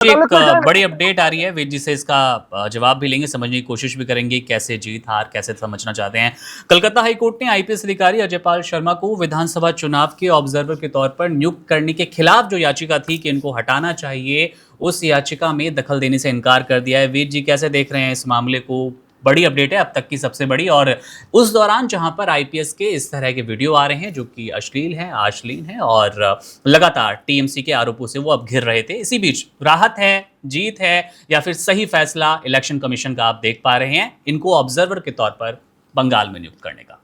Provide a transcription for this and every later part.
एक बड़ी अपडेट आ रही है, वेद जी से इसका जवाब भी लेंगे, समझने की कोशिश भी करेंगे कैसे जीत हार कैसे समझना चाहते हैं। कलकत्ता हाईकोर्ट ने आईपीएस अधिकारी अजयपाल शर्मा को विधानसभा चुनाव के ऑब्जर्वर के तौर पर नियुक्त करने के खिलाफ जो याचिका थी कि इनको हटाना चाहिए, उस याचिका में दखल देने से इनकार कर दिया है। वेद जी कैसे देख रहे हैं इस मामले को? बड़ी अपडेट है, अब तक की सबसे बड़ी। और उस दौरान जहां पर आईपीएस के इस तरह के वीडियो आ रहे हैं जो कि अश्लील हैं, अश्लील हैं और लगातार टीएमसी के आरोपों से वो अब घिर रहे थे, इसी बीच राहत है, जीत है या फिर सही फैसला इलेक्शन कमीशन का आप देख पा रहे हैं इनको ऑब्जर्वर के तौर पर बंगाल में नियुक्त करने का?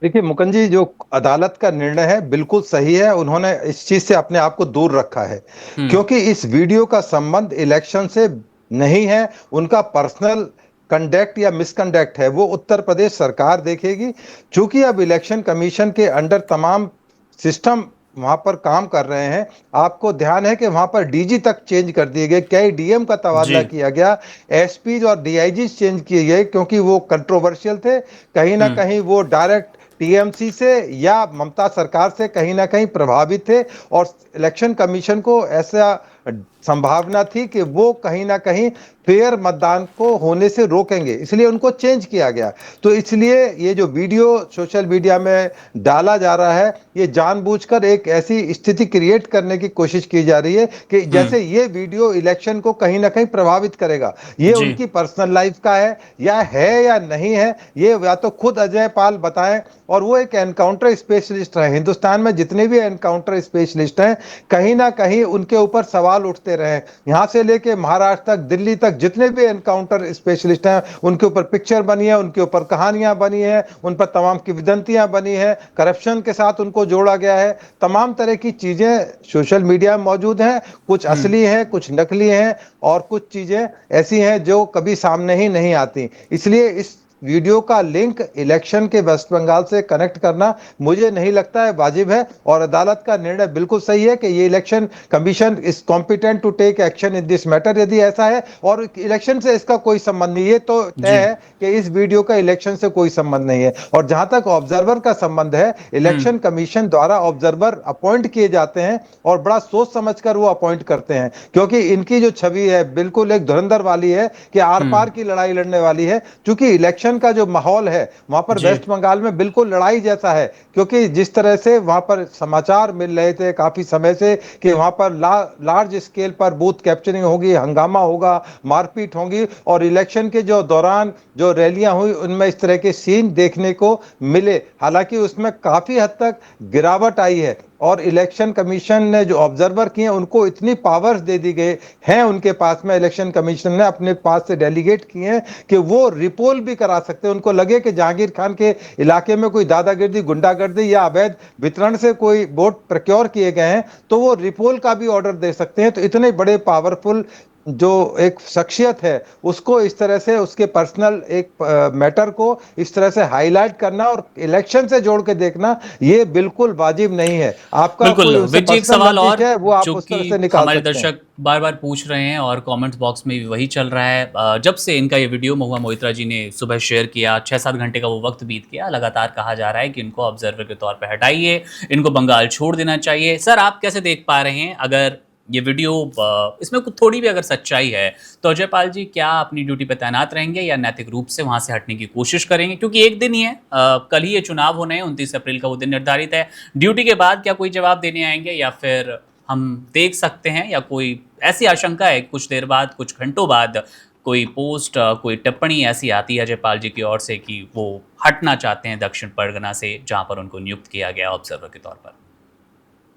देखिए मुकुंद जी, जो अदालत का निर्णय है बिल्कुल सही है। उन्होंने इस चीज से अपने आप को दूर रखा है, क्योंकि इस वीडियो का संबंध इलेक्शन से नहीं है। उनका पर्सनल कंडक्ट या मिसकंडक्ट है, वो उत्तर प्रदेश सरकार देखेगी। चूंकि अब इलेक्शन कमीशन के अंडर तमाम सिस्टम वहां पर काम कर रहे हैं। आपको ध्यान है कि वहां पर डीजी तक चेंज कर दिए गए, कई डीएम का तबादला किया गया, एसपी और डीआईजी चेंज किए गए, क्योंकि वो कंट्रोवर्शियल थे। कहीं ना कहीं वो डायरेक्ट टीएमसी से या ममता सरकार से कहीं ना कहीं प्रभावित थे, और इलेक्शन कमीशन को ऐसा संभावना थी कि वो कहीं ना कहीं फेयर मतदान को होने से रोकेंगे, इसलिए उनको चेंज किया गया। तो इसलिए ये जो वीडियो सोशल मीडिया में डाला जा रहा है, ये जानबूझकर एक ऐसी स्थिति क्रिएट करने की कोशिश की जा रही है कि जैसे ये वीडियो इलेक्शन को कहीं ना कहीं प्रभावित करेगा। ये उनकी पर्सनल लाइफ का है या नहीं है, ये या तो खुद अजय पाल बताएं। और वो एक एनकाउंटर स्पेशलिस्ट है, हिंदुस्तान में जितने भी एनकाउंटर स्पेशलिस्ट हैं कहीं ना कहीं उनके ऊपर सवाल उठते रहे। यहाँ से लेके महाराष्ट्र तक, दिल्ली तक जितने भी एनकाउंटर स्पेशलिस्ट हैं उनके ऊपर पिक्चर बनी है, उनके ऊपर कहानियां बनी है, उन पर तमाम किंवदंतियां बनी है, करप्शन के साथ उनको जोड़ा गया है। तमाम तरह की चीजें सोशल मीडिया में मौजूद हैं, कुछ असली हैं, कुछ नकली हैं, और कुछ चीजें ऐसी हैं जो कभी सामने ही नहीं आती। इसलिए इस वीडियो का लिंक इलेक्शन के वेस्ट बंगाल से कनेक्ट करना मुझे नहीं लगता है वाजिब है। और अदालत का निर्णय बिल्कुल सही है कि ये election commission is competent to take action in this matter, यदि ऐसा है। और इलेक्शन से इसका कोई संबंध नहीं, ये तो तय है कि इस वीडियो का इलेक्शन से कोई संबंध नहीं है। और जहां तक ऑब्जर्वर का संबंध है, इलेक्शन कमीशन द्वारा ऑब्जर्वर अपॉइंट किए जाते हैं और बड़ा सोच समझकर वो अपॉइंट करते हैं, क्योंकि इनकी जो छवि है बिल्कुल एक धुरंधर वाली है कि आर पार की लड़ाई लड़ने वाली है। क्योंकि इलेक्शन का जो माहौल है वहां पर वेस्ट बंगाल में बिल्कुल लड़ाई जैसा है, क्योंकि जिस तरह से वहां पर समाचार मिल रहे थे काफी समय से कि वहां पर लार्ज स्केल पर बूथ कैप्चरिंग होगी, हंगामा होगा, मारपीट होगी। और इलेक्शन के जो दौरान जो रैलियां हुई उनमें इस तरह के सीन देखने को मिले। हालांकि उसमें काफी हद तक गिरावट आई है, और इलेक्शन कमीशन ने जो ऑब्जर्वर किए उनको इतनी पावर्स दे दी गई हैं उनके पास में, इलेक्शन कमीशन ने अपने पास से डेलीगेट किए हैं कि वो रिपोल भी करा सकते हैं। उनको लगे कि जहांगीर खान के इलाके में कोई दादागिर्दी, गुंडागर्दी या अवैध वितरण से कोई वोट प्रक्योर किए गए हैं तो वो रिपोल का भी ऑर्डर दे सकते हैं। तो इतने बड़े पावरफुल जो एक शख्सियत है उसको इस तरह से उसके पर्सनल एक मैटर को इस तरह से हाईलाइट करना और इलेक्शन से जोड़ के देखना, ये बिल्कुल वाजिब नहीं है। आपका कोई उससे एक सवाल और है वो आप जो उस तरह कि से निकाल हमारे सकते हैं। दर्शक बार बार पूछ रहे हैं और कमेंट्स बॉक्स में भी वही चल रहा है। जब से इनका ये वीडियो महुआ मोइत्रा जी ने सुबह शेयर किया, 6-7 घंटे का वो वक्त बीत गया, लगातार कहा जा रहा है कि इनको ऑब्जर्वर के तौर पर हटाइए, इनको बंगाल छोड़ देना चाहिए। सर आप कैसे देख पा रहे हैं, अगर ये वीडियो इसमें कुछ थोड़ी भी अगर सच्चाई है तो अजयपाल जी क्या अपनी ड्यूटी पे तैनात रहेंगे या नैतिक रूप से वहां से हटने की कोशिश करेंगे? क्योंकि एक दिन ही है, कल ही ये चुनाव होने हैं, 29 अप्रैल का वो दिन निर्धारित है। ड्यूटी के बाद क्या कोई जवाब देने आएंगे या फिर हम देख सकते हैं, या कोई ऐसी आशंका है कुछ देर बाद, कुछ घंटों बाद कोई पोस्ट, कोई टिप्पणी ऐसी आती है अजयपाल जी की ओर से कि वो हटना चाहते हैं दक्षिण परगना से जहां पर उनको नियुक्त किया गया ऑब्जर्वर के तौर पर?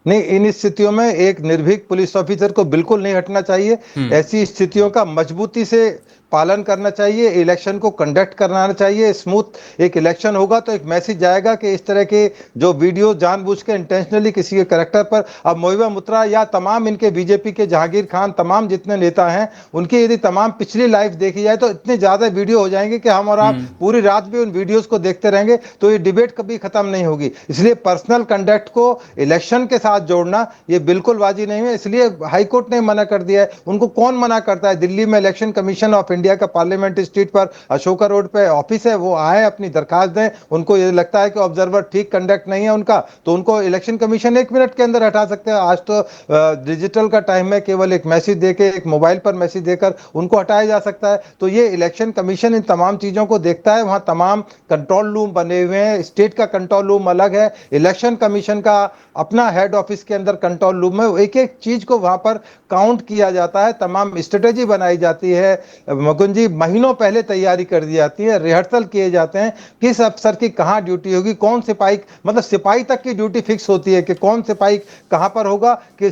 नहीं, इन स्थितियों में एक निर्भीक पुलिस ऑफिसर को बिल्कुल नहीं हटना चाहिए। ऐसी स्थितियों का मजबूती से पालन करना चाहिए, इलेक्शन को कंडक्ट कराना चाहिए। स्मूथ एक इलेक्शन होगा तो एक मैसेज जाएगा कि इस तरह के जो वीडियो जानबूझ के इंटेंशनली किसी के कैरेक्टर पर, अब महुआ मोइत्रा या तमाम इनके बीजेपी के जहांगीर खान, तमाम जितने नेता हैं उनकी यदि तमाम पिछली लाइफ देखी जाए तो इतने ज्यादा वीडियो हो जाएंगे कि हम और आप पूरी रात भी उन वीडियोस को देखते रहेंगे, तो ये डिबेट कभी खत्म नहीं होगी। इसलिए पर्सनल कंडक्ट को इलेक्शन के साथ जोड़ना ये बिल्कुल वाजिब नहीं है। इसलिए हाईकोर्ट ने मना कर दिया है। उनको कौन मना करता है? दिल्ली में इलेक्शन कमीशन ऑफ इंडिया का पार्लियामेंट स्ट्रीट पर अशोका रोड पे ऑफिस है, वो आए अपनी दरखास्त दें। उनको ये लगता है कि ऑब्जर्वर ठीक कंडक्ट नहीं है उनका, तो उनको इलेक्शन कमीशन 1 मिनट के अंदर हटा सकते हैं। आज तो डिजिटल का टाइम है, केवल एक मैसेज देके, एक मोबाइल पर मैसेज देकर उनको हटाया जा सकता है। तो ये इलेक्शन कमीशन इन तमाम चीजों को देखता है। वहां तमाम कंट्रोल रूम बने हुए हैं, स्टेट का कंट्रोल रूम अलग है, इलेक्शन कमीशन का अपना हेड ऑफिस के अंदर कंट्रोल रूम है। एक एक चीज को वहां पर काउंट किया जाता है, तमाम स्ट्रेटेजी बनाई जाती है। मुकुंद जी, महीनों पहले तैयारी कर दी जाती है, रिहर्सल किए जाते हैं, किस अफसर की कहां ड्यूटी होगी, कौन सिपाही, मतलब सिपाही तक की ड्यूटी फिक्स होती है कि कौन सिपाही कहां पर होगा, कि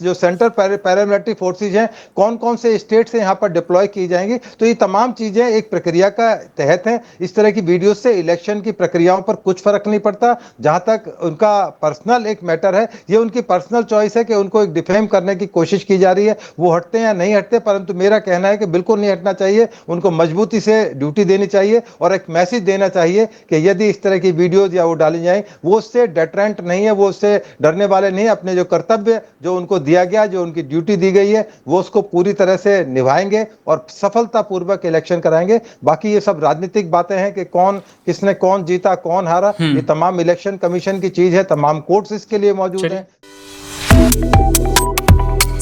जो सेंट्रल पैरामिलिट्री फोर्सेज हैं कौन कौन से स्टेट से यहां पर डिप्लॉय की जाएंगी। तो ये तमाम चीजें एक प्रक्रिया का तहत हैं। इस तरह की वीडियो से इलेक्शन की प्रक्रियाओं पर कुछ फर्क नहीं पड़ता। जहां तक उनका पर्सनल एक मैटर है, ये उनकी पर्सनल चॉइस है कि उनको एक डिफेम करने की कोशिश की जा रही है, वो हटते हैं या नहीं हटते। परंतु मेरा कहना है कि बिल्कुल नहीं हटना चाहिए, उनको मजबूती से ड्यूटी देनी चाहिए और एक मैसेज देना चाहिए कि यदि इस तरह की वीडियोज या वो डाली जाए, वो उससे डेटरेंट नहीं है, वो उससे डरने वाले नहीं है। अपने जो कर्तव्य जो उनको दिया गया, जो उनकी ड्यूटी दी गई है, वो उसको पूरी तरह से निभाएंगे और सफलतापूर्वक इलेक्शन कराएंगे। बाकी ये सब राजनीतिक बातें हैं कि कौन किसने कौन जीता कौन हारा, ये तमाम इलेक्शन कमीशन की चीज है, तमाम कोर्ट्स इसके लिए मौजूद हैं।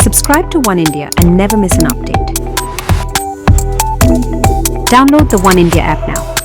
Subscribe to One India and never miss an update. Download the One India app now.